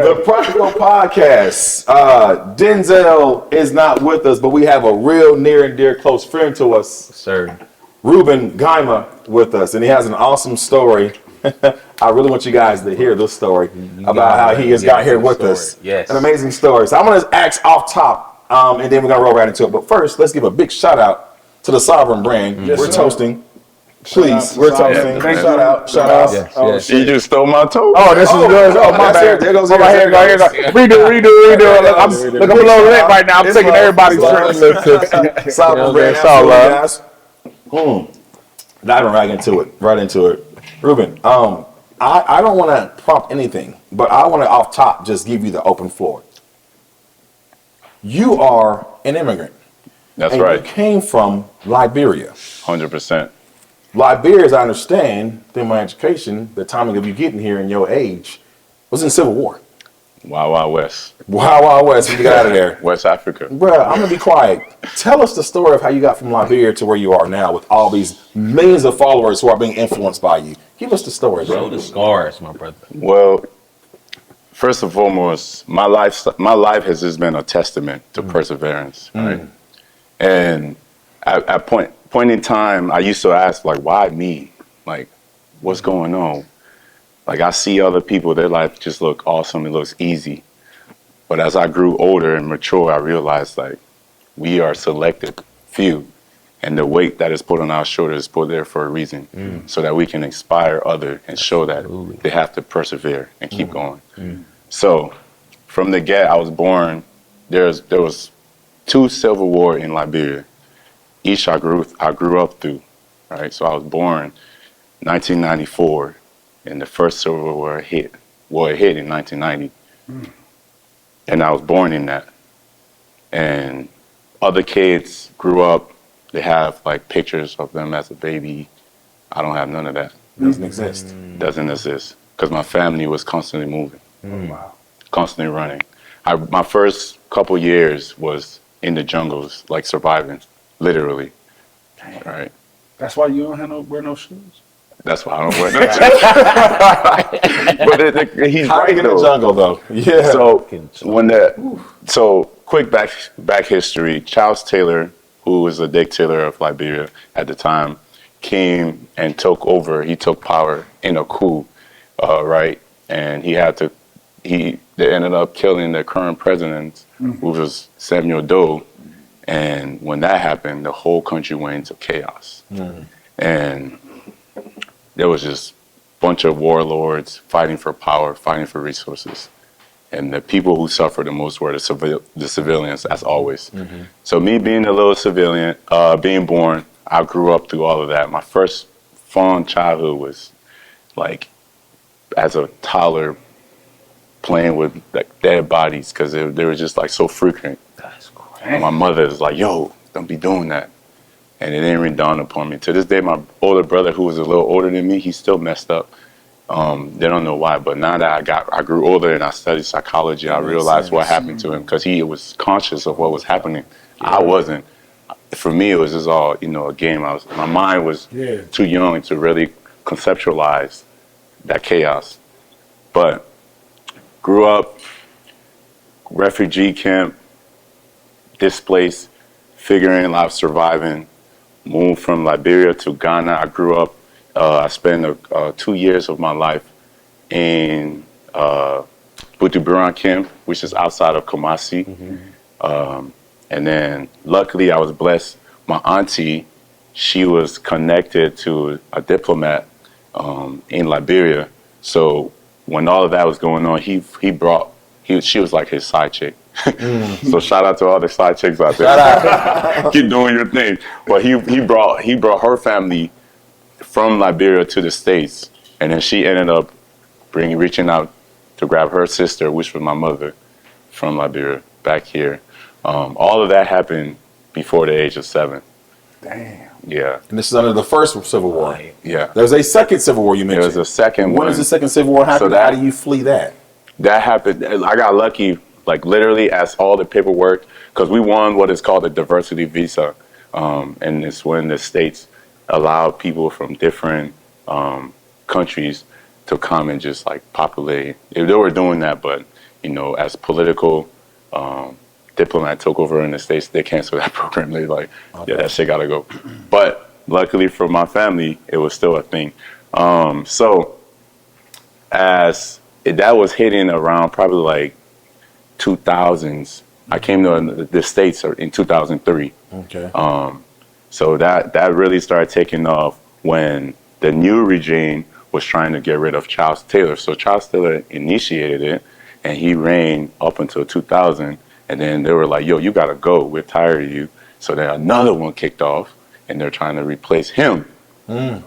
The Practical Podcast. Denzel is not with us, but we have a real near and dear close friend to us, sir. Reuben Geimah, with us, and he has an awesome story. I really want you guys to hear this story about how he has got here with us. Yes. An amazing story. So I'm going to ask off top, and then we're going to roll right into it. But first, let's give a big shout out to the Sovereign brand. Yes, we're sir. toasting. Please, we're toasting. Yeah, Shout out. Shout out. Yes, Oh, yes. shit. You just stole my toe. Oh, this is yours. Oh, my bad. There goes. Here you go. Redo. I'm a little lit right now. I'm taking everybody's turn. Sovereign brand. It's all love. Guys. Diving right into it. Reuben, I don't want to prompt anything, but I want to off top just give you the open floor. You are an immigrant. That's and right. You came from Liberia. 100%. Liberia, as I understand, through my education, the timing of you getting here and your age was in the Civil War. Wild Wild West. Wild Wild West, when you got out of there. West Africa. Bruh, I'm going to be quiet. Tell us the story of how you got from Liberia to where you are now with all these millions of followers who are being influenced by you. Give us the story, bro. Show the scars, my brother. Well, first and foremost, my life has just been a testament to perseverance, right? And at point in time, I used to ask, like, why me? Like, what's going on? Like, I see other people, their life just look awesome. It looks easy. But as I grew older and mature, I realized, like, we are selected few. And the weight that is put on our shoulders is put there for a reason, so that we can inspire others and show that they have to persevere and keep going. So from the get, I was born, there was 2 civil war in Liberia. Each I grew up through, right? So I was born 1994, and the first civil war hit. Well, it hit in 1990, and I was born in that. And other kids grew up. They have like pictures of them as a baby. I don't have none of that. Doesn't exist. Doesn't exist because my family was constantly moving, constantly running. My first couple years was in the jungles, like surviving, literally. Right. That's why you don't wear no shoes. That's why I don't wear no. But he's right in the jungle, though. Yeah. So quick back history. Charles Taylor, who was the dictator of Liberia at the time, came and took over. He took power in a coup, right? And they ended up killing the current president, who was Samuel Doe. And when that happened, the whole country went into chaos. And there was just a bunch of warlords fighting for power, fighting for resources. And the people who suffered the most were the civilians, as always. So me being a little civilian, being born, I grew up through all of that. My first fond childhood was like as a toddler playing with like dead bodies because they were just like so frequent. That's crazy. And my mother was like, yo, don't be doing that. And it didn't even dawn upon me. To this day, my older brother, who was a little older than me, he's still messed up. They don't know why, but now that I grew older and I studied psychology, I realized what happened to him because he was conscious of what was happening. I wasn't. For me, it was just all, a game. My mind was too young to really conceptualize that chaos. But grew up, refugee camp, displaced, figuring life, surviving, moved from Liberia to Ghana. I grew up. I spent 2 years of my life in Butuburan camp, which is outside of Kumasi. And then luckily I was blessed. My auntie, she was connected to a diplomat in Liberia. So when all of that was going on, she was like his side chick. So shout out to all the side chicks out there. Keep doing your thing. But he brought her family from Liberia to the States, and then she ended up reaching out to grab her sister, which was my mother, from Liberia back here. All of that happened before the age of 7. Damn. Yeah. And this is under the first Civil War. Yeah. There's a second Civil War you mentioned. There was a second one. When does the second Civil War happen? How do you flee that? That happened. I got lucky, like literally as all the paperwork, because we won what is called a diversity visa. And it's when the states allowed people from different countries to come and just like populate. They were doing that, but as political diplomat took over in the States, they canceled that program. They like, yeah, that shit gotta go. But luckily for my family, it was still a thing. So that was hitting around probably like 2000s. I came to the States in 2003. Okay. So that really started taking off when the new regime was trying to get rid of Charles Taylor. So Charles Taylor initiated it, and he reigned up until 2000. And then they were like, yo, you got to go. We're tired of you. So then another one kicked off, and they're trying to replace him.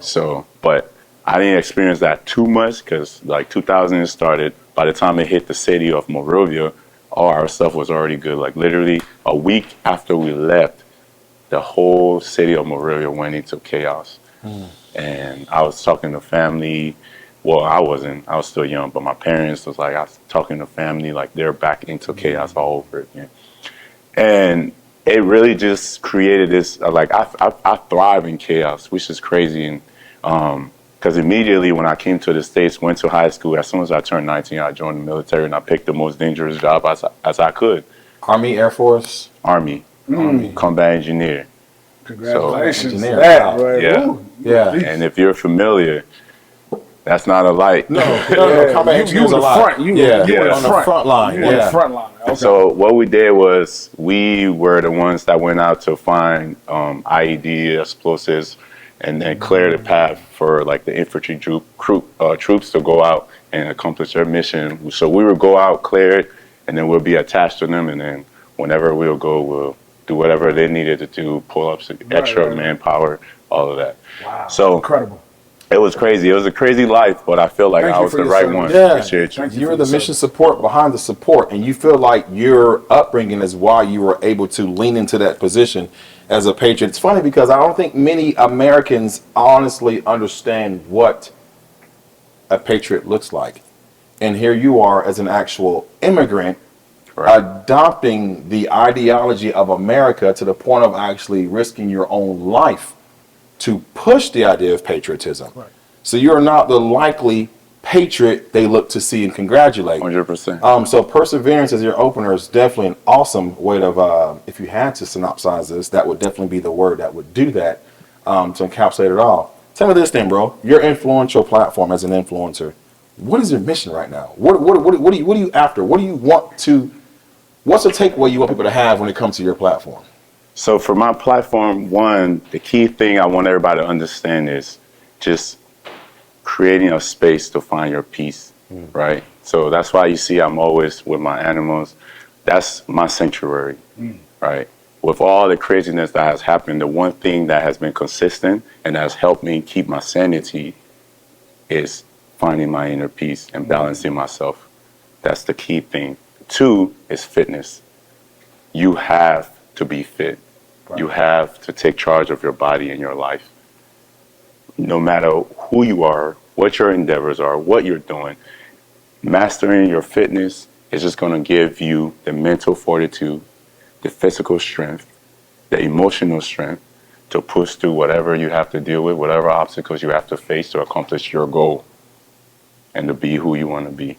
So, but I didn't experience that too much because like 2000 started. By the time it hit the city of Monrovia, all our stuff was already good. Like literally a week after we left, the whole city of Monrovia went into chaos. And I was talking to family. Well, I wasn't. I was still young, but my parents was like, I was talking to family, like they're back into chaos all over again. And it really just created this, like, I thrive in chaos, which is crazy. And because immediately when I came to the States, went to high school, as soon as I turned 19, I joined the military and I picked the most dangerous job as I could. Army, Air Force? Army, combat engineer. Congratulations. So, That, wow. right? Yeah. Ooh. Yeah. And if you're familiar, that's not a light. No, Yeah, combat you engineers in a the lot. front. You Yeah, in on the front line. You in the Yeah. front line. Okay. So what we did was we were the ones that went out to find IED explosives and then clear the path for like the infantry troops to go out and accomplish their mission. So we would go out, clear it, and then we'll be attached to them. And then whenever we'll go, we'll do whatever they needed to do, pull up some extra manpower, all of that. Wow. So incredible. it was crazy. It was a crazy life, but I feel like Thank I you was for the your right service. one. Yeah. Appreciate you. Thank you. You're for the your mission service. support behind the support, and you feel like your upbringing is why you were able to lean into that position as a patriot. It's funny because I don't think many Americans honestly understand what a patriot looks like. And here you are as an actual immigrant adopting the ideology of America to the point of actually risking your own life to push the idea of patriotism. Right. So you're not the likely patriot they look to see and congratulate. 100%. So perseverance as your opener is definitely an awesome way of, if you had to synopsize this, that would definitely be the word that would do that, to encapsulate it all. Tell me this then, bro. Your influential platform as an influencer. What is your mission right now? What are you after? What do you want to? What's the takeaway you want people to have when it comes to your platform? So for my platform, one, the key thing I want everybody to understand is just creating a space to find your peace, right? So that's why you see I'm always with my animals. That's my sanctuary, right? With all the craziness that has happened, the one thing that has been consistent and has helped me keep my sanity is finding my inner peace and balancing myself. That's the key thing. Two is fitness. You have to be fit. Right. You have to take charge of your body and your life. No matter who you are, what your endeavors are, what you're doing, mastering your fitness is just going to give you the mental fortitude, the physical strength, the emotional strength to push through whatever you have to deal with, whatever obstacles you have to face to accomplish your goal and to be who you want to be.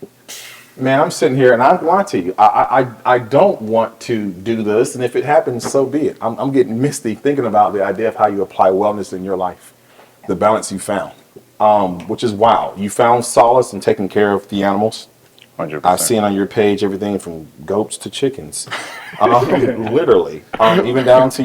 Man, I'm sitting here and I'm lying to you. I don't want to do this, and if it happens, so be it. I'm getting misty thinking about the idea of how you apply wellness in your life, the balance you found, which is wow. You found solace in taking care of the animals. 100%. I've seen on your page everything from goats to chickens, literally, even down to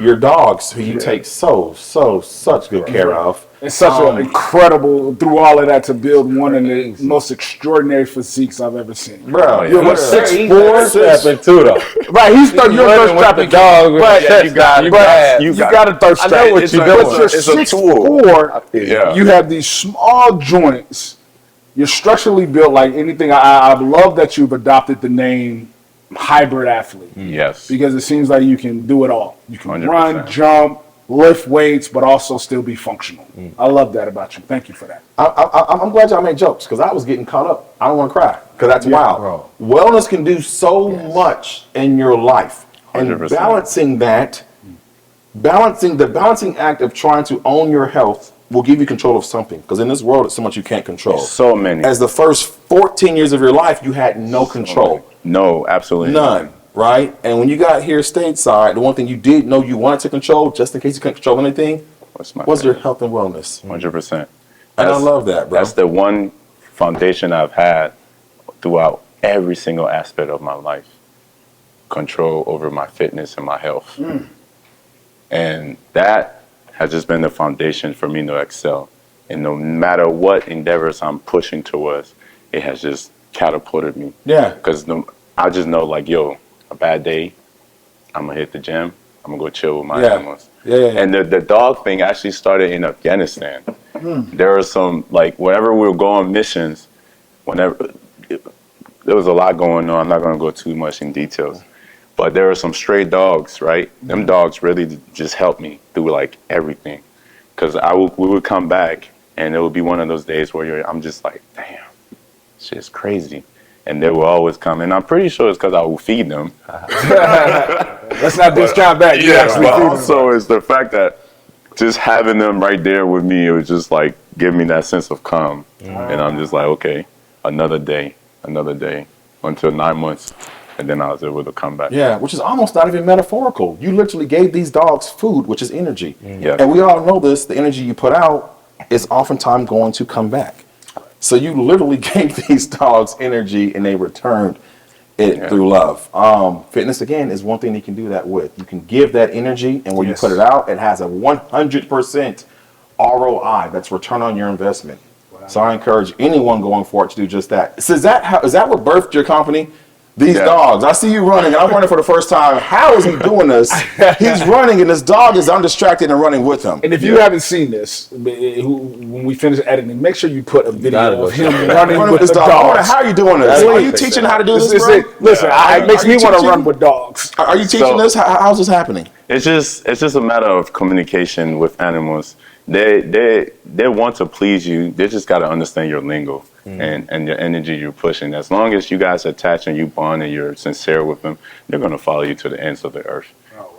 your dogs, who you take such good care of. It's such an incredible, through all of that, to build one of the most extraordinary physiques I've ever seen. Bro, You're what, 6'4"? Stepping too though. Right, you're thirst trapping. Dog, But yeah, you got a thirst trap. I know what you're doing. But you're It's a tool. 6'4". Yeah. You have these small joints. You're structurally built like anything. I love that you've adopted the name hybrid athlete. Yes. Because it seems like you can do it all. You can 100%. run, jump, lift weights, but also still be functional. I love that about you. Thank you for that. I'm glad y'all made jokes because I was getting caught up. I don't want to cry because that's wild. bro. Wellness can do so much in your life, and 100%. balancing the balancing act of trying to own your health will give you control of something. Because in this world, it's so much you can't control. So many. As the first 14 years of your life, you had no control. No, absolutely None. Right? And when you got here stateside, the one thing you did know you wanted to control, just in case you couldn't control anything, was your health and wellness. 100%. And I love that, bro. That's the one foundation I've had throughout every single aspect of my life. Control over my fitness and my health. And that has just been the foundation for me to excel. And no matter what endeavors I'm pushing towards, it has just catapulted me. Yeah. Because I just know, like, yo, a bad day, I'm going to hit the gym. I'm going to go chill with my animals. Yeah. And the dog thing actually started in Afghanistan. There are some, like, whenever we would go on missions, there was a lot going on. I'm not going to go too much in details. But there were some stray dogs, right? Them dogs really just helped me through, like, everything. Because we would come back, and it would be one of those days where I'm just like, damn, shit's crazy. And they will always come. And I'm pretty sure it's because I will feed them. Let's not discount that. But also it's the fact that just having them right there with me, it was just like give me that sense of calm. And I'm just like, okay, another day, until 9 months. And then I was able to come back. Yeah, which is almost not even metaphorical. You literally gave these dogs food, which is energy. Yeah. And we all know this, the energy you put out is oftentimes going to come back. So you literally gave these dogs energy and they returned it through love. Fitness, again, is one thing you can do that with. You can give that energy, and when you put it out, it has a 100% ROI. That's return on your investment. Wow. So I encourage anyone going forward to do just that. So is that what birthed your company? These dogs. I see you running, and I'm running for the first time. How is he doing this? He's running, and this dog is undistracted and running with him. And if you haven't seen this, when we finish editing, make sure you put a video of him running with this dog. How are you doing this? Are you teaching how to do this, bro? Listen, it makes me want to run with dogs. Are you teaching this? How's this happening? It's just a matter of communication with animals. They want to please you. They just got to understand your lingo and your energy you're pushing. As long as you guys attach and you bond and you're sincere with them, they're going to follow you to the ends of the earth,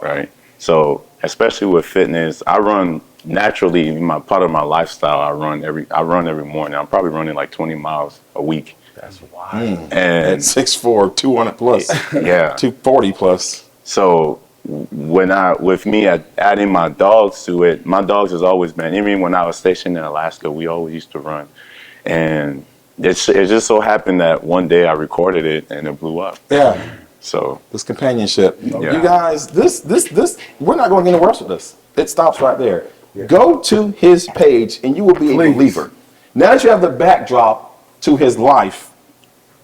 right? So especially with fitness, I run naturally. Part of my lifestyle, I run every morning. I'm probably running like 20 miles a week. That's wild. And at 6'4", 200 plus, 240 plus. So with me adding my dogs to it, my dogs has always been, even when I was stationed in Alaska, we always used to run. And it just so happened that one day I recorded it and it blew up. Yeah. So this companionship. You guys, this we're not going anywhere else with this. It stops right there. Yeah. Go to his page and you will be a believer. Now that you have the backdrop to his life,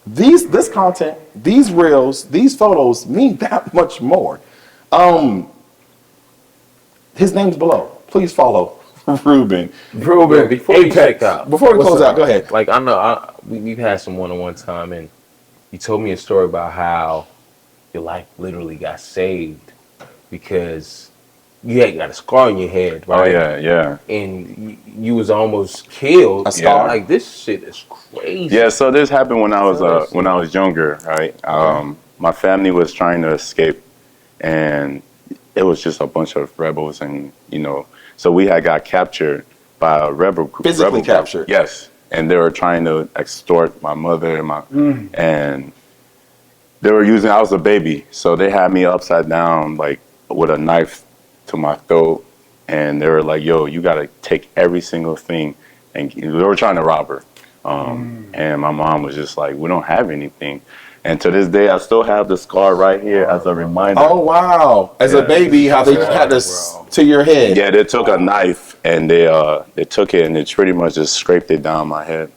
this content, these reels, these photos mean that much more. His name's below. Please follow Reuben. Before we check out, before we close out, go ahead. Like I know we've had some one-on-one time, and you told me a story about how your life literally got saved because you had got a scar on your head, right? Oh yeah. And you was almost killed. A scar? Like this shit is crazy. Yeah. So this happened when I was younger, right? My family was trying to escape, and it was just a bunch of rebels, and so we had got captured by a rebel group. Physically captured? Yes. And they were trying to extort my mother and they were using, I was a baby, so they had me upside down, like with a knife to my throat, and they were like, yo, you gotta take every single thing, and they were trying to rob her. And my mom was just like, we don't have anything. And to this day, I still have the scar right here as a reminder. Oh, wow. As a baby, how they had this to your head. Yeah, they took a knife and they took it and they pretty much just scraped it down my head.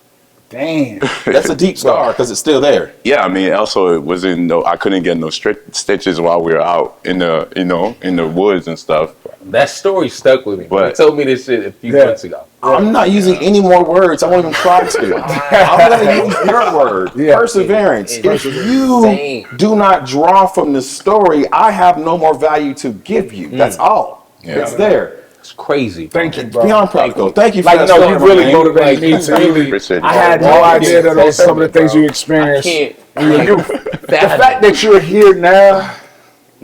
Damn. That's a deep scar because it's still there. Yeah, I mean, also it wasn't I couldn't get no stitches while we were out in the woods and stuff. That story stuck with me. But you told me this shit a few months ago. I'm not using any more words. I won't even try to. I'm going to use your word. Perseverance. If you do not draw from the story, I have no more value to give you. That's all. Yeah. It's there. It's crazy. Thank you, bro. Beyond practical. Thank you for that you story, really man. motivated me to really. Appreciate I had no idea that those some of the things you experienced. I can't. The fact that you're here now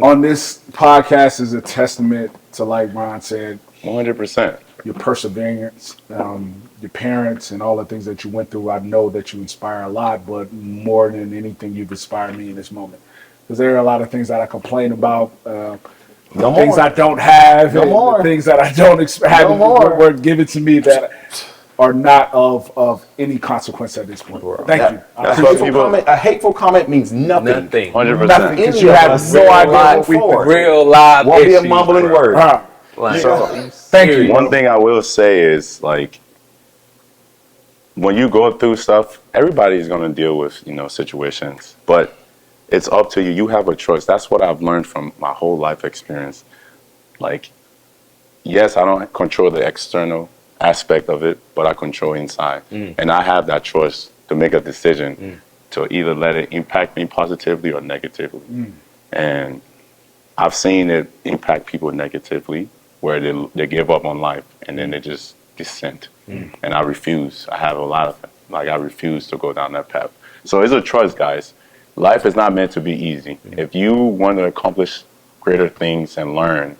on this podcast is a testament to, like Ron said, 100%. your perseverance, your parents, and all the things that you went through. I know that you inspire a lot, but more than anything, you've inspired me in this moment. Because there are a lot of things that I complain about, No things more. I don't have, No and more. the things that I don't have No more. were given to me that are not of any consequence at this point. Thank you. I That's appreciate what it. people- A hateful comment means nothing. Nothing. 100%. Nothing, because Any you of have us no real idea life what we've been forward. through. Real live Won't be a issues, mumbling bro. word. Like, So, Thank you. serious. One thing I will say is like when you go through stuff, everybody's gonna deal with, situations. But it's up to you. You have a choice. That's what I've learned from my whole life experience. Like, yes, I don't control the external aspect of it, but I control inside. And I have that choice to make a decision to either let it impact me positively or negatively. And I've seen it impact people negatively, where they give up on life and then they just descend. And I refuse. I have a lot of I refuse to go down that path. So it's a choice, guys. Life is not meant to be easy. If you want to accomplish greater things and learn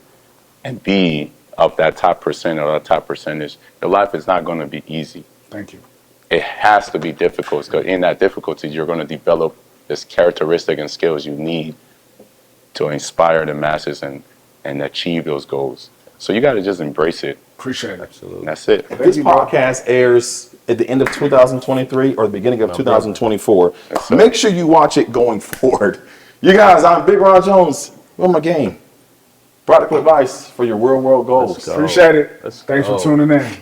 and be of that top percent or that top percentage, your life is not going to be easy. Thank you. It has to be difficult, because in that difficulty, you're going to develop this characteristic and skills you need to inspire the masses and achieve those goals. So you got to just embrace it. Appreciate it. And that's it. This podcast airs at the end of 2023 or the beginning of 2024. Yes, sir. Make sure you watch it going forward. You guys, I'm Big Ron Jones. What's my game? Practical advice for your real world goals. Let's go. Appreciate it. Let's Thanks go. for tuning in.